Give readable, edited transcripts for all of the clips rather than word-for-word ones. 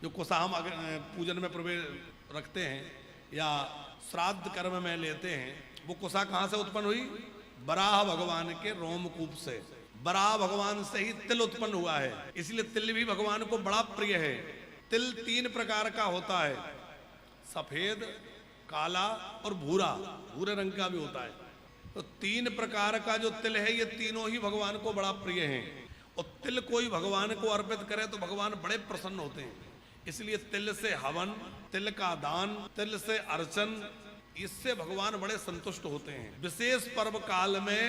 जो कुसा हम पूजन में प्रवेश रखते हैं या श्राद्ध कर्म में लेते हैं, वो कुसा कहाँ से उत्पन्न हुई? बराह भगवान के रोमकूप से। बराह भगवान से ही तिल उत्पन्न हुआ है, इसलिए तिल भी भगवान को बड़ा प्रिय है। तिल 3 प्रकार का होता है, सफेद, काला और भूरा, भूरे रंग का भी होता है। तो 3 प्रकार का जो तिल है, ये तीनों ही भगवान को बड़ा प्रिय है। और तिल कोई भगवान को अर्पित करे तो भगवान बड़े प्रसन्न होते हैं। इसलिए तिल से हवन, तिल का दान, तिल से अर्चन, इससे भगवान बड़े संतुष्ट होते हैं। विशेष पर्व काल में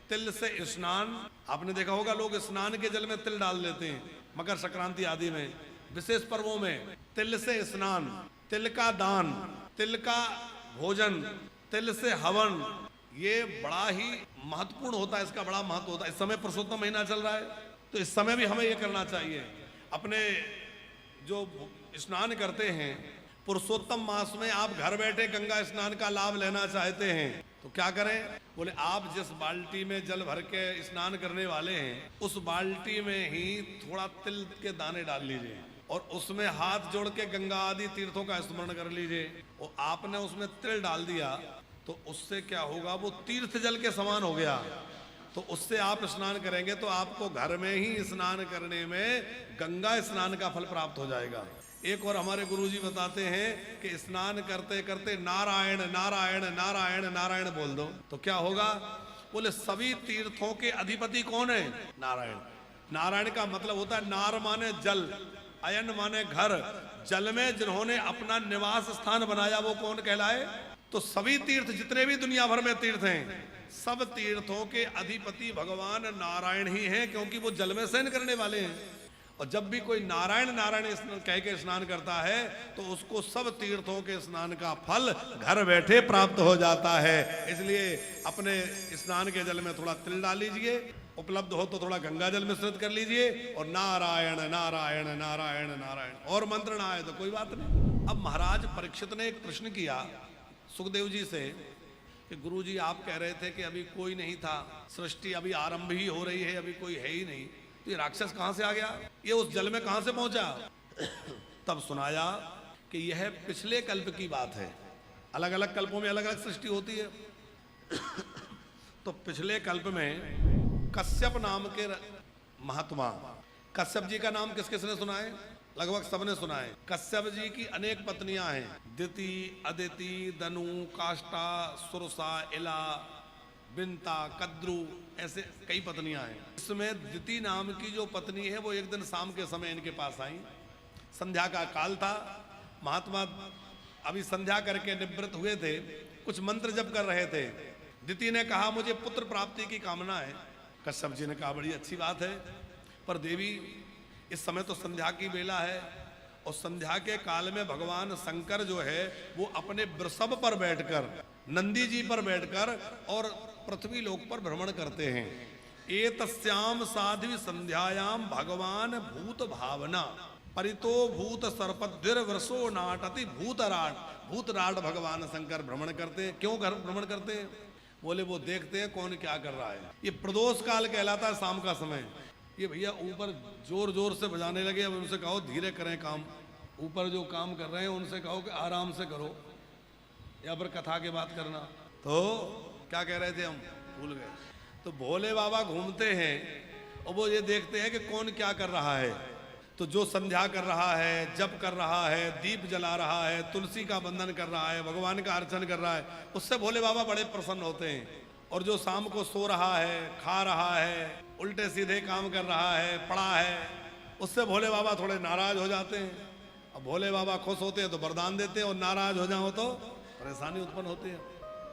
तिल से स्नान, आपने देखा होगा लोग स्नान के जल में तिल डाल देते हैं, मकर संक्रांति आदि में। विशेष पर्वों में तिल से स्नान, तिल का दान, तिल का भोजन, तिल से हवन, ये बड़ा ही महत्वपूर्ण होता है, इसका बड़ा महत्व होता है। इस समय पुरुषोत्तम महीना चल रहा है, तो इस समय भी हमें ये करना चाहिए। अपने जो स्नान करते हैं पुरुषोत्तम मास में, आप घर बैठे गंगा स्नान का लाभ लेना चाहते हैं तो क्या करें? बोले आप जिस बाल्टी में जल भर के स्नान करने वाले हैं, उस बाल्टी में ही थोड़ा तिल के दाने डाल लीजिए और उसमें हाथ जोड़ के गंगा आदि तीर्थों का स्मरण कर लीजिए। और आपने उसमें तिल डाल दिया तो उससे क्या होगा? वो तीर्थ जल के समान हो गया। तो उससे आप स्नान करेंगे तो आपको घर में ही स्नान करने में गंगा स्नान का फल प्राप्त हो जाएगा। एक और हमारे गुरुजी बताते हैं कि स्नान करते करते नारायण नारायण नारायण नारायण बोल दो तो क्या होगा? बोले सभी तीर्थों के अधिपति कौन है? नारायण। नारायण का मतलब होता है नार माने जल, अयन माने घर। जल में जिन्होंने अपना निवास स्थान बनाया वो कौन कहलाए? तो सभी तीर्थ, जितने भी दुनिया भर में तीर्थ हैं, सब तीर्थों के अधिपति भगवान नारायण ही हैं, क्योंकि वो जल में शयन करने वाले हैं। और जब भी कोई नारायण नारायण कह के स्नान करता है तो उसको सब तीर्थों के स्नान का फल घर बैठे प्राप्त हो जाता है। इसलिए अपने स्नान के जल में थोड़ा तिल डाल लीजिए, उपलब्ध हो तो थोड़ा गंगा जल मिश्रित कर लीजिए और नारायण नारायण नारायण नारायण, और मंत्र ना आए तो कोई बात नहीं। अब महाराज परीक्षित ने एक प्रश्न किया सुखदेव जी से कि गुरुजी आप कह रहे थे कि अभी कोई नहीं था, सृष्टि अभी आरंभ ही हो रही है, अभी कोई है ही नहीं, तो ये राक्षस कहां से आ गया? ये उस जल में कहां से पहुंचा? तब सुनाया कि यह पिछले कल्प की बात है। अलग अलग कल्पों में अलग अलग सृष्टि होती है। तो पिछले कल्प में कश्यप नाम के महात्मा, कश्यप जी का नाम किस किसने सुना है? लगभग सबने सुना है। कश्यप जी की अनेक पत्नियां हैं, दिति, अदिति, दनु, काष्टा, सुरसा, इला, बिंता, कद्रु, ऐसे कई पत्नियां हैं। इसमें दिति नाम की जो पत्नी है वो एक दिन शाम के समय इनके पास आई। संध्या का काल था, महात्मा अभी संध्या करके निवृत्त हुए थे, कुछ मंत्र जप कर रहे थे। दिति ने कहा मुझे पुत्र प्राप्ति की कामना है। कश्यप जी ने कहा बड़ी अच्छी बात है, पर देवी इस समय तो संध्या की बेला है और संध्या के काल में भगवान शंकर जो है वो अपने वृषभ पर बैठकर, नंदी जी पर बैठकर और पृथ्वी लोक पर भ्रमण करते हैं। एतस्याम साध्वी संध्यायाम भगवान भूत भावना परितो भूत सर्पद्भिर वृषो नाटति भूतराट। भूतराट भगवान शंकर भ्रमण करते हैं। क्यों भ्रमण करते हैं? बोले वो देखते हैं कौन क्या कर रहा है। ये प्रदोष काल कहलाता है, शाम का समय। ये भैया ऊपर जोर जोर से बजाने लगे, अब उनसे कहो धीरे करें काम। ऊपर जो काम कर रहे हैं उनसे कहो कि आराम से करो, या फिर कथा के बात करना। तो क्या कह रहे थे हम? भूल गए। तो भोले बाबा घूमते हैं और वो ये देखते हैं कि कौन क्या कर रहा है। तो जो संध्या कर रहा है, जप कर रहा है, दीप जला रहा है, तुलसी का बंधन कर रहा है, भगवान का अर्चन कर रहा है, उससे भोले बाबा बड़े प्रसन्न होते हैं। और जो शाम को सो रहा है, खा रहा है, उल्टे सीधे काम कर रहा है, पड़ा है, उससे भोले बाबा थोड़े नाराज हो जाते हैं। अब भोले बाबा खुश होते हैं तो वरदान देते हैं और नाराज हो जाओ तो परेशानी उत्पन्न होती है।